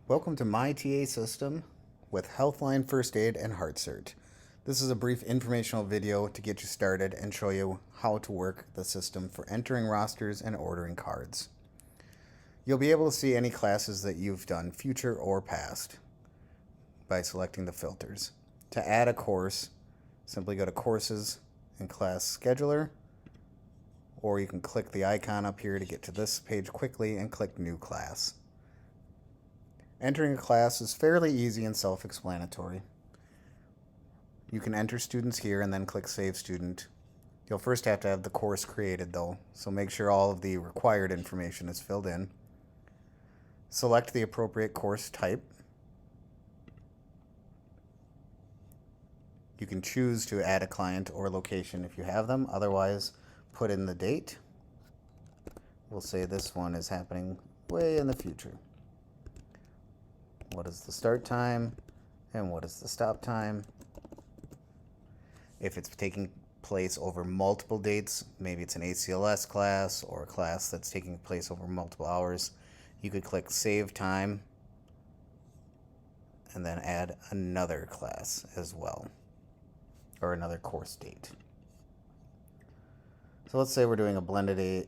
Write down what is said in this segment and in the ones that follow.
Welcome to My TA System with Healthline First Aid and HeartCert. This is a brief informational video to get you started and show you how to work the system for entering rosters and ordering cards. You'll be able to see any classes that you've done, future or past, by selecting the filters. To add a course, simply go to Courses and Class Scheduler, or you can click the icon up here to get to this page quickly and click New Class. Entering a class is fairly easy and self-explanatory. You can enter students here and then click Save Student. You'll first have to have the course created though, so make sure all of the required information is filled in. Select the appropriate course type. You can choose to add a client or location if you have them, otherwise put in the date. We'll say this one is happening way in the future. What is the start time and what is the stop time? If it's taking place over multiple dates, maybe it's an ACLS class or a class that's taking place over multiple hours, you could click Save Time and then add another class as well, or another course date. So let's say we're doing a blended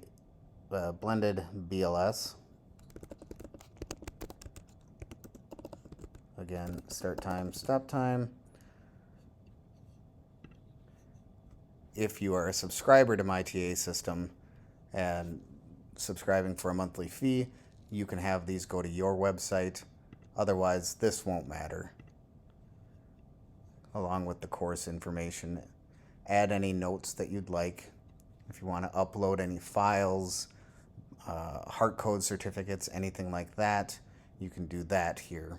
BLS. Again, start time, stop time. If you are a subscriber to My TA System and subscribing for a monthly fee, you can have these go to your website. Otherwise, this won't matter. Along with the course information, add any notes that you'd like. If you want to upload any files, heart code certificates, anything like that, you can do that here.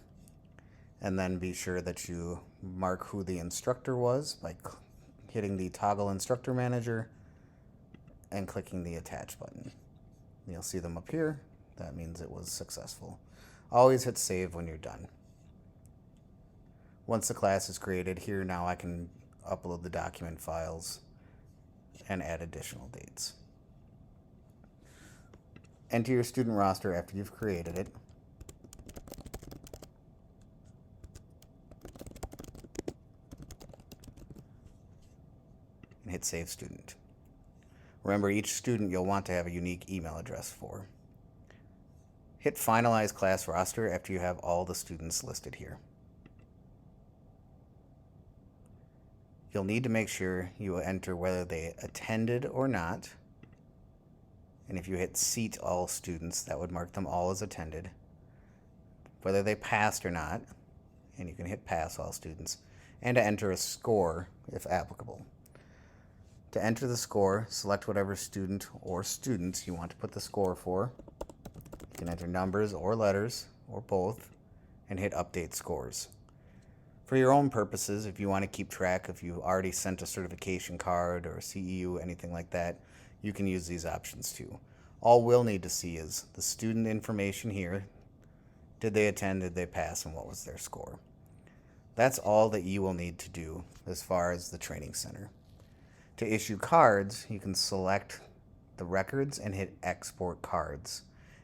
And then be sure that you mark who the instructor was by hitting the Toggle Instructor Manager and clicking the Attach button. You'll see them up here. That means it was successful. Always hit Save when you're done. Once the class is created, here now I can upload the document files and add additional dates. Enter your student roster after you've created it. And hit Save Student. Remember, each student you'll want to have a unique email address for. Hit Finalize Class Roster after you have all the students listed here. You'll need to make sure you enter whether they attended or not. And if you hit Seat All Students, that would mark them all as attended. Whether they passed or not, and you can hit Pass All Students. And to enter a score, if applicable. To enter the score, select whatever student or students you want to put the score for. You can enter numbers or letters, or both, and hit Update Scores. For your own purposes, if you want to keep track if you already sent a certification card or a CEU, anything like that, you can use these options too. All we'll need to see is the student information here. Did they attend, did they pass, and what was their score? That's all that you will need to do as far as the training center. To issue cards, you can select the records and hit Export Cards,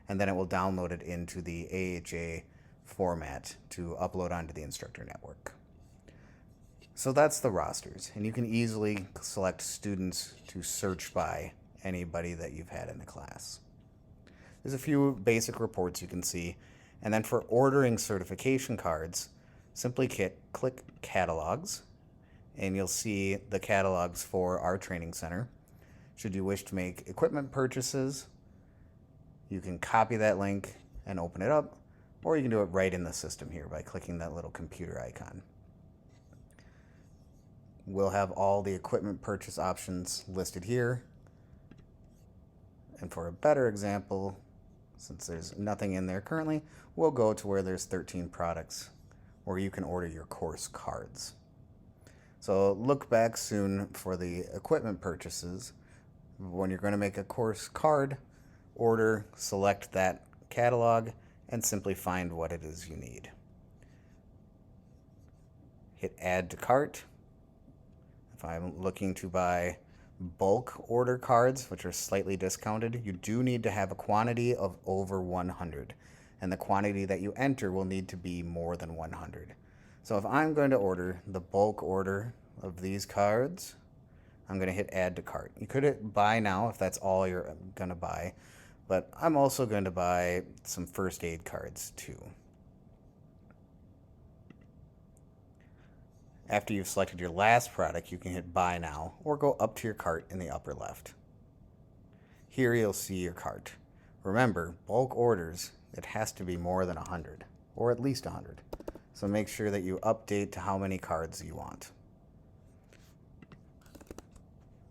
and then it will download it into the AHA format to upload onto the instructor network. So that's the rosters, and you can easily select students to search by anybody that you've had in the class. There's a few basic reports you can see, and then for ordering certification cards, simply click Catalogs, and you'll see the catalogs for our training center. Should you wish to make equipment purchases, you can copy that link and open it up, or you can do it right in the system here by clicking that little computer icon. We'll have all the equipment purchase options listed here. And for a better example, since there's nothing in there currently, we'll go to where there's 13 products where you can order your course cards. So look back soon for the equipment purchases. When you're going to make a course card, order, select that catalog, and simply find what it is you need. Hit Add to Cart. If I'm looking to buy bulk order cards, which are slightly discounted, you do need to have a quantity of over 100. and the quantity that you enter will need to be more than 100. So if I'm going to order the bulk order of these cards, I'm going to hit add to cart. You could hit buy now if that's all you're going to buy, but I'm also going to buy some first aid cards too. After you've selected your last product, you can hit buy now or go up to your cart in the upper left. Here you'll see your cart. Remember, bulk orders, it has to be more than 100 or at least 100. So make sure that you update to how many cards you want.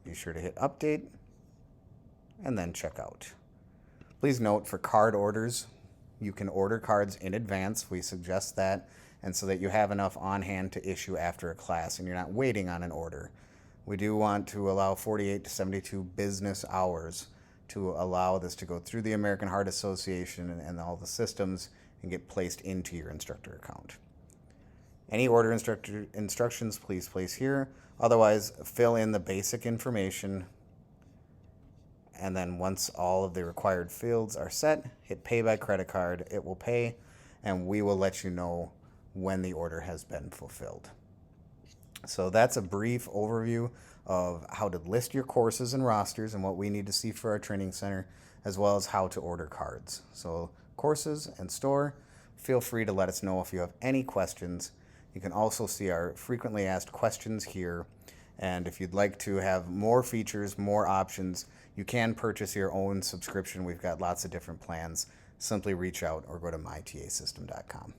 Be sure to hit update and then check out. Please note, for card orders, you can order cards in advance. We suggest that, and so that you have enough on hand to issue after a class and you're not waiting on an order. We do want to allow 48 to 72 business hours to allow this to go through the American Heart Association and all the systems and get placed into your instructor account. Any order instructions, please place here. Otherwise, fill in the basic information, and then once all of the required fields are set, hit pay by credit card. It will pay, and we will let you know when the order has been fulfilled. So that's a brief overview of how to list your courses and rosters and what we need to see for our training center, as well as how to order cards. So courses and store, feel free to let us know if you have any questions. You can also see our frequently asked questions here. And if you'd like to have more features, more options, you can purchase your own subscription. We've got lots of different plans. Simply reach out or go to mytasystem.com.